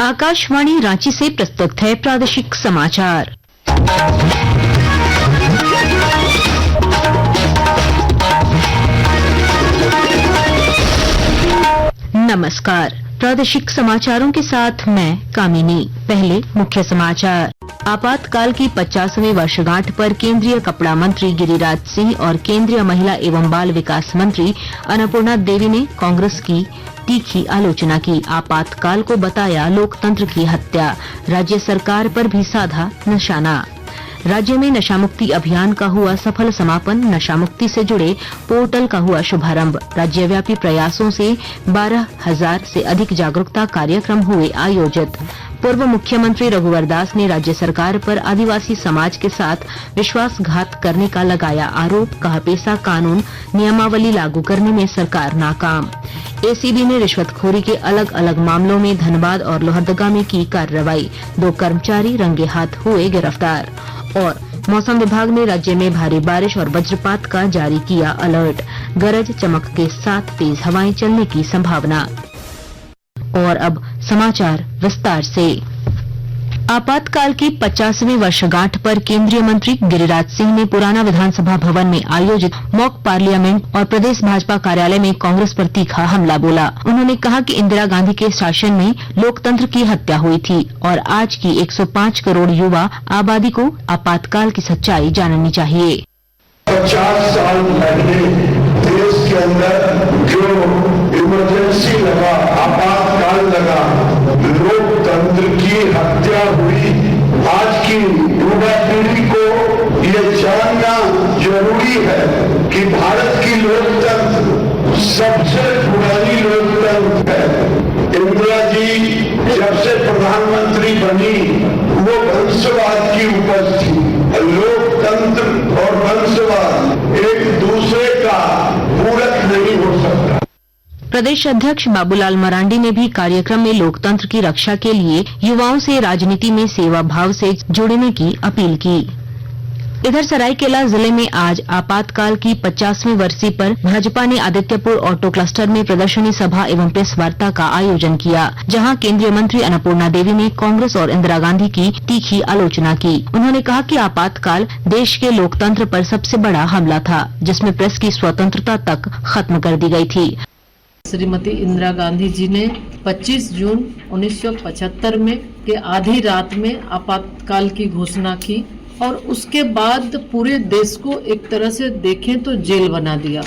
आकाशवाणी रांची से प्रस्तुत है प्रादेशिक समाचार। नमस्कार, प्रादेशिक समाचारों के साथ मैं कामिनी। पहले मुख्य समाचार। आपातकाल की 50वीं वर्षगांठ पर केंद्रीय कपड़ा मंत्री गिरिराज सिंह और केंद्रीय महिला एवं बाल विकास मंत्री अन्नपूर्णा देवी ने कांग्रेस की तीखी आलोचना की। आपातकाल को बताया लोकतंत्र की हत्या। राज्य सरकार पर भी साधा निशाना। राज्य में नशामुक्ति अभियान का हुआ सफल समापन। नशामुक्ति से जुड़े पोर्टल का हुआ शुभारंभ। राज्यव्यापी प्रयासों से 12,000 से अधिक जागरूकता कार्यक्रम हुए आयोजित। पूर्व मुख्यमंत्री रघुवर दास ने राज्य सरकार पर आदिवासी समाज के साथ विश्वासघात करने का लगाया आरोप। कहा, पेशा कानून नियमावली लागू करने में सरकार नाकाम। एसीबी ने रिश्वतखोरी के अलग अलग मामलों में धनबाद और लोहरदगा में की कार्रवाई। 2 कर्मचारी रंगे हाथ हुए गिरफ्तार। और मौसम विभाग ने राज्य में भारी बारिश और वज्रपात का जारी किया अलर्ट। गरज चमक के साथ तेज हवाएं चलने की संभावना। और अब समाचार विस्तार से। आपातकाल की 50वीं वर्षगांठ पर केंद्रीय मंत्री गिरिराज सिंह ने पुराना विधानसभा भवन में आयोजित मॉक पार्लियामेंट और प्रदेश भाजपा कार्यालय में कांग्रेस पर तीखा हमला बोला। उन्होंने कहा कि इंदिरा गांधी के शासन में लोकतंत्र की हत्या हुई थी और आज की 105 करोड़ युवा आबादी को आपातकाल की सच्चाई जाननी चाहिए। 50 साल पहले देश के अंदर जो इमरजेंसी लगा, आपातकाल लगा, लोकतंत्र की हत्या हुई। आज की युवा पीढ़ी को ये जानना जरूरी है कि भारत की लोकतंत्र सबसे पुरानी लोकतंत्र है। इंदिरा जी जब से प्रधानमंत्री बनी वो वंशवाद की उपज थी। लोकतंत्र और वंशवाद एक दूसरे का पूरक नहीं हो सकता। प्रदेश अध्यक्ष बाबूलाल मरांडी ने भी कार्यक्रम में लोकतंत्र की रक्षा के लिए युवाओं से राजनीति में सेवा भाव से जुड़ने की अपील की। इधर सरायकेला जिले में आज आपातकाल की 50वीं वर्षी पर भाजपा ने आदित्यपुर ऑटो क्लस्टर में प्रदर्शनी सभा एवं प्रेस वार्ता का आयोजन किया, जहां केंद्रीय मंत्री अन्नपूर्णा देवी ने कांग्रेस और इंदिरा गांधी की तीखी आलोचना की। उन्होंने कहा कि आपातकाल देश के लोकतंत्र पर सबसे बड़ा हमला था, जिसमें प्रेस की स्वतंत्रता तक खत्म कर दी गई थी। श्रीमती इंदिरा गांधी जी ने 25 जून 1975 में के आधी रात में आपातकाल की घोषणा की और उसके बाद पूरे देश को एक तरह से देखें तो जेल बना दिया।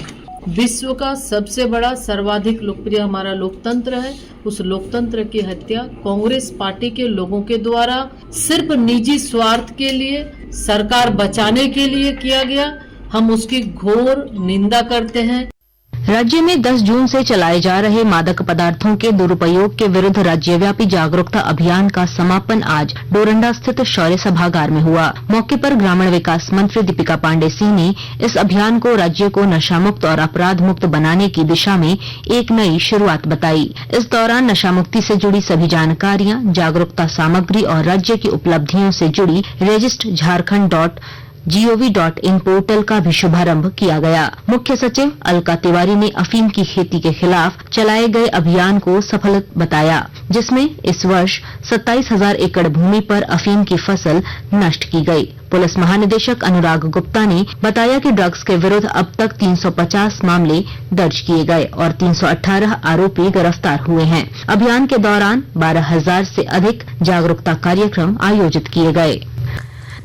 विश्व का सबसे बड़ा सर्वाधिक लोकप्रिय हमारा लोकतंत्र है। उस लोकतंत्र की हत्या कांग्रेस पार्टी के लोगों के द्वारा सिर्फ निजी स्वार्थ के लिए, सरकार बचाने के लिए किया गया। हम उसकी घोर निंदा करते हैं। राज्य में 10 जून से चलाए जा रहे मादक पदार्थों के दुरुपयोग के विरुद्ध राज्यव्यापी जागरूकता अभियान का समापन आज डोरंडा स्थित शौर्य सभागार में हुआ। मौके पर ग्रामीण विकास मंत्री दीपिका पांडे सिंह ने इस अभियान को राज्य को नशामुक्त और अपराध मुक्त बनाने की दिशा में एक नई शुरुआत बताई। इस दौरान नशामुक्ति से जुड़ी सभी जानकारियां, जागरूकता सामग्री और राज्य की उपलब्धियों से जुड़ी रजिस्ट झारखंड.gov.in पोर्टल का भी शुभारंभ किया गया। मुख्य सचिव अलका तिवारी ने अफीम की खेती के खिलाफ चलाए गए अभियान को सफल बताया, जिसमें इस वर्ष 27,000 एकड़ भूमि पर अफीम की फसल नष्ट की गई। पुलिस महानिदेशक अनुराग गुप्ता ने बताया कि ड्रग्स के विरुद्ध अब तक 350 मामले दर्ज किए गए और 318 आरोपी गिरफ्तार हुए हैं। अभियान के दौरान 12,000 से अधिक जागरूकता कार्यक्रम आयोजित किए गए।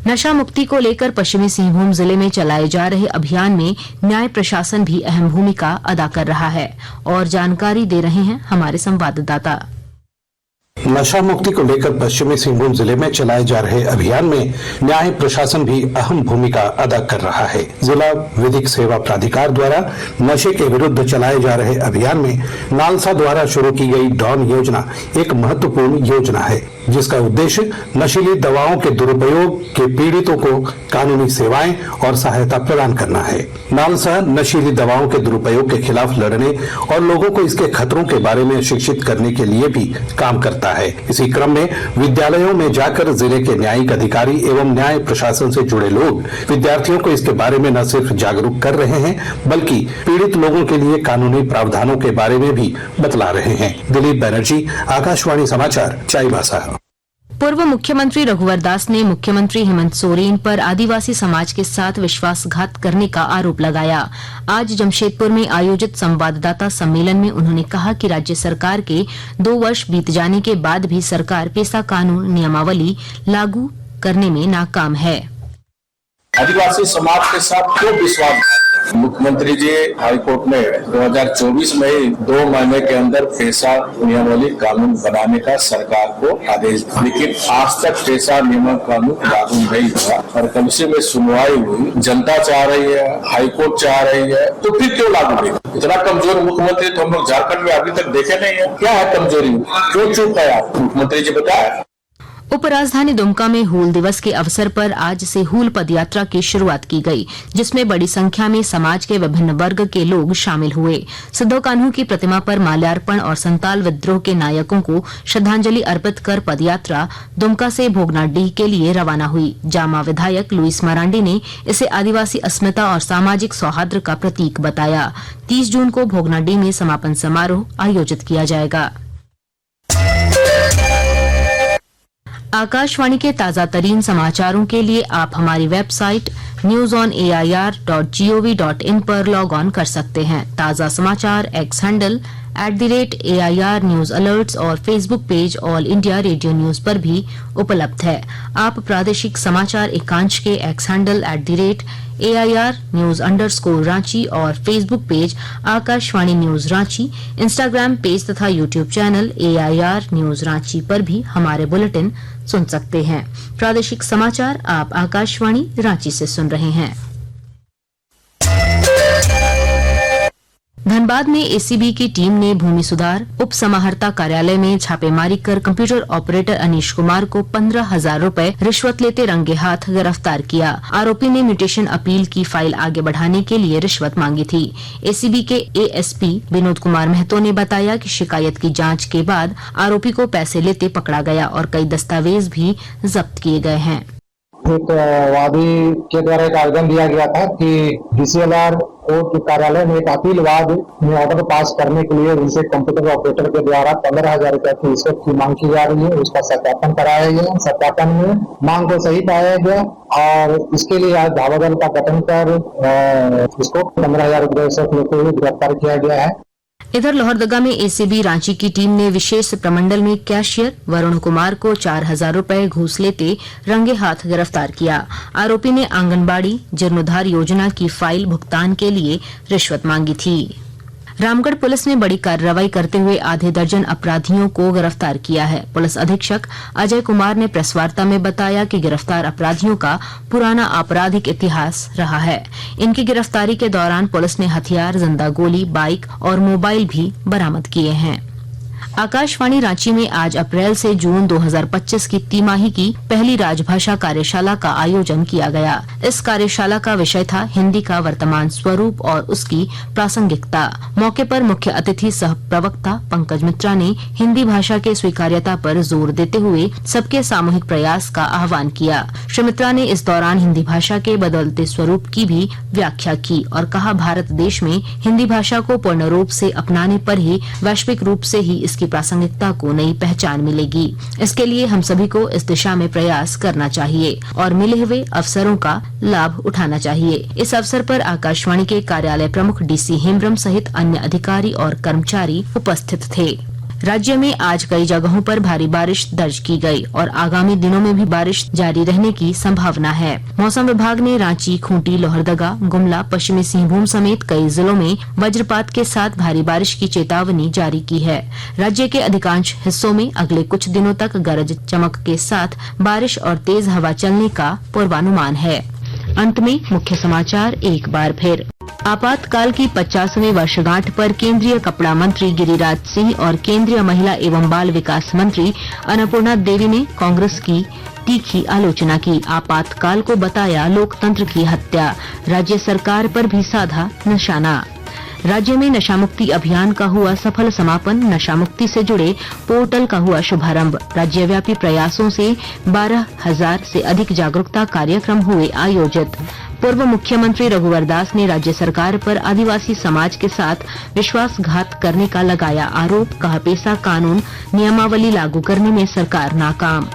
नशा मुक्ति को लेकर पश्चिमी सिंहभूम जिले में चलाए जा रहे अभियान में न्याय प्रशासन भी अहम भूमिका अदा कर रहा है और जानकारी दे रहे हैं हमारे संवाददाता। नशा मुक्ति को लेकर पश्चिमी सिंहभूम जिले में चलाए जा रहे अभियान में न्याय प्रशासन भी अहम भूमिका अदा कर रहा है। जिला विधिक सेवा प्राधिकार द्वारा नशे के विरुद्ध चलाए जा रहे अभियान में नालसा द्वारा शुरू की गई डॉन योजना एक महत्वपूर्ण योजना है, जिसका उद्देश्य नशीली दवाओं के दुरुपयोग के पीड़ितों को कानूनी सेवाएं और सहायता प्रदान करना है। नालसा नशीली दवाओं के दुरुपयोग के खिलाफ लड़ने और लोगों को इसके खतरों के बारे में शिक्षित करने के लिए भी काम करता है। इसी क्रम में विद्यालयों में जाकर जिले के न्यायिक अधिकारी एवं न्याय प्रशासन से जुड़े लोग विद्यार्थियों को इसके बारे में न सिर्फ जागरूक कर रहे हैं, बल्कि पीड़ित लोगों के लिए कानूनी प्रावधानों के बारे में भी बतला रहे हैं। दिलीप बनर्जी, आकाशवाणी समाचार, चाईबासा। पूर्व मुख्यमंत्री रघुवर दास ने मुख्यमंत्री हेमंत सोरेन पर आदिवासी समाज के साथ विश्वासघात करने का आरोप लगाया। आज जमशेदपुर में आयोजित संवाददाता सम्मेलन में उन्होंने कहा कि राज्य सरकार के 2 वर्ष बीत जाने के बाद भी सरकार पेशा कानून नियमावली लागू करने में नाकाम है। आदिवासी समाज के साथ क्यों विश्वास? मुख्यमंत्री जी हाईकोर्ट में 2024 में ही 2 महीने के अंदर पेशा नियमावली कानून बनाने का सरकार को आदेश दिया, लेकिन आज तक पेशा नियम कानून लागू नहीं हुआ और कल से में सुनवाई हुई। जनता चाह रही है, हाईकोर्ट चाह रही है, तो फिर क्यों लागू नहीं? इतना कमजोर मुख्यमंत्री तो हम लोग झारखंड में अभी तक देखे नहीं है। क्या है कमजोरी? क्यों चुप है आप? मुख्यमंत्री जी बताया। उपराजधानी दुमका में हूल दिवस के अवसर पर आज से हूल पदयात्रा की शुरुआत की गई, जिसमें बड़ी संख्या में समाज के विभिन्न वर्ग के लोग शामिल हुए। सिद्धो कान्हू की प्रतिमा पर माल्यार्पण और संताल विद्रोह के नायकों को श्रद्धांजलि अर्पित कर पदयात्रा दुमका से भोगनाडीह के लिए रवाना हुई। जामा विधायक लुइस मरांडी ने इसे आदिवासी अस्मिता और सामाजिक सौहार्द का प्रतीक बताया। 30 जून को भोगनाडीह में समापन समारोह आयोजित किया जाएगा। आकाशवाणी के ताजा तरीन समाचारों के लिए आप हमारी वेबसाइट newsonair.gov.in पर लॉग ऑन कर सकते हैं। ताजा समाचार X handle @AIR news alerts और Facebook page all India radio news पर भी उपलब्ध है। आप प्रादेशिक समाचार एकांश के X handle @AIR news _Ranchi और Facebook page Akashvani news Ranchi, Instagram page तथा YouTube channel AIR news Ranchi पर भी हमारे बुलेटिन सुन सकते हैं। प्रादेशिक समाचार आप आकाशवाणी रांची से सुन रहे हैं। धनबाद में एसीबी की टीम ने भूमि सुधार उप समाहर्ता कार्यालय में छापेमारी कर कंप्यूटर ऑपरेटर अनीश कुमार को 15,000 रुपए रिश्वत लेते रंगे हाथ गिरफ्तार किया। आरोपी ने म्यूटेशन अपील की फाइल आगे बढ़ाने के लिए रिश्वत मांगी थी। एसीबी के एएसपी विनोद कुमार महतो ने बताया कि शिकायत की जांच के बाद आरोपी को पैसे लेते पकड़ा गया और कई दस्तावेज भी जब्त किए गए हैं। एक वादी के द्वारा एक आवेदन दिया गया था कि डीसीएलआर कोर्ट कार्यालय में एक अपील वाद में ऑर्डर पास करने के लिए उनसे कंप्यूटर ऑपरेटर के द्वारा 15,000 रुपए की रिश्वत की मांग की जा रही है। उसका सत्यापन कराया गया। सत्यापन में मांग को सही पाया गया और इसके लिए आज धावा दल का गठन कर उसको 15,000 रुपए रिश्वत लेते हुए गिरफ्तार किया गया है। इधर लोहरदगा में एसीबी रांची की टीम ने विशेष प्रमंडल में कैशियर वरुण कुमार को 4,000 रुपए घूस लेते रंगे हाथ गिरफ्तार किया। आरोपी ने आंगनबाड़ी जीर्णोद्धार योजना की फाइल भुगतान के लिए रिश्वत मांगी थी। रामगढ़ पुलिस ने बड़ी कार्रवाई करते हुए आधे दर्जन अपराधियों को गिरफ्तार किया है। पुलिस अधीक्षक अजय कुमार ने प्रेस वार्ता में बताया कि गिरफ्तार अपराधियों का पुराना आपराधिक इतिहास रहा है। इनकी गिरफ्तारी के दौरान पुलिस ने हथियार, जिंदा गोली, बाइक और मोबाइल भी बरामद किए हैं। आकाशवाणी रांची में आज अप्रैल से जून 2025 की तिमाही की पहली राजभाषा कार्यशाला का आयोजन किया गया। इस कार्यशाला का विषय था हिंदी का वर्तमान स्वरूप और उसकी प्रासंगिकता। मौके पर मुख्य अतिथि सह प्रवक्ता पंकज मित्रा ने हिंदी भाषा के स्वीकार्यता पर जोर देते हुए सबके सामूहिक प्रयास का आह्वान किया। श्री मित्रा ने इस दौरान हिंदी भाषा के बदलते स्वरूप की भी व्याख्या की और कहा, भारत देश में हिंदी भाषा को पूर्ण रूप से अपनाने पर ही वैश्विक रूप से ही इसकी प्रासंगिकता को नई पहचान मिलेगी। इसके लिए हम सभी को इस दिशा में प्रयास करना चाहिए और मिले हुए अवसरों का लाभ उठाना चाहिए। इस अवसर पर आकाशवाणी के कार्यालय प्रमुख डीसी हेम्ब्रम सहित अन्य अधिकारी और कर्मचारी उपस्थित थे। राज्य में आज कई जगहों पर भारी बारिश दर्ज की गई और आगामी दिनों में भी बारिश जारी रहने की संभावना है। मौसम विभाग ने रांची, खूंटी, लोहरदगा, गुमला, पश्चिमी सिंहभूम समेत कई जिलों में वज्रपात के साथ भारी बारिश की चेतावनी जारी की है। राज्य के अधिकांश हिस्सों में अगले कुछ दिनों तक गरज चमक के साथ बारिश और तेज हवा चलने का पूर्वानुमान है। अंत में मुख्य समाचार एक बार फिर। आपातकाल की 50वीं वर्षगांठ पर केंद्रीय कपड़ा मंत्री गिरिराज सिंह और केंद्रीय महिला एवं बाल विकास मंत्री अन्नपूर्णा देवी ने कांग्रेस की तीखी आलोचना की। आपातकाल को बताया लोकतंत्र की हत्या। राज्य सरकार पर भी साधा निशाना। राज्य में नशा मुक्ति अभियान का हुआ सफल समापन, नशा मुक्ति से जुड़े पोर्टल का हुआ शुभारंभ। राज्यव्यापी प्रयासों से 12,000 से अधिक जागरूकता कार्यक्रम हुए आयोजित। पूर्व मुख्यमंत्री रघुवर दास ने राज्य सरकार पर आदिवासी समाज के साथ विश्वासघात करने का लगाया आरोप, कहा पेशा कानून नियमावली लागू करने में सरकार नाकाम।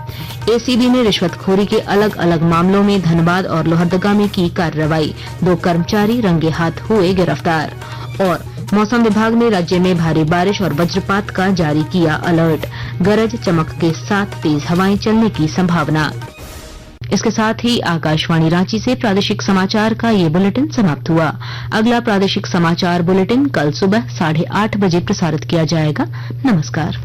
एसीबी ने रिश्वतखोरी के अलग अलग मामलों में धनबाद और लोहरदगा में की कार्रवाई, 2 कर्मचारी रंगे हाथ हुए गिरफ्तार। और मौसम विभाग ने राज्य में भारी बारिश और वज्रपात का जारी किया अलर्ट, गरज चमक के साथ तेज हवाएं चलने की संभावना। इसके साथ ही आकाशवाणी रांची से प्रादेशिक समाचार का ये बुलेटिन समाप्त हुआ। अगला प्रादेशिक समाचार बुलेटिन कल सुबह 8:30 बजे प्रसारित किया जाएगा। नमस्कार।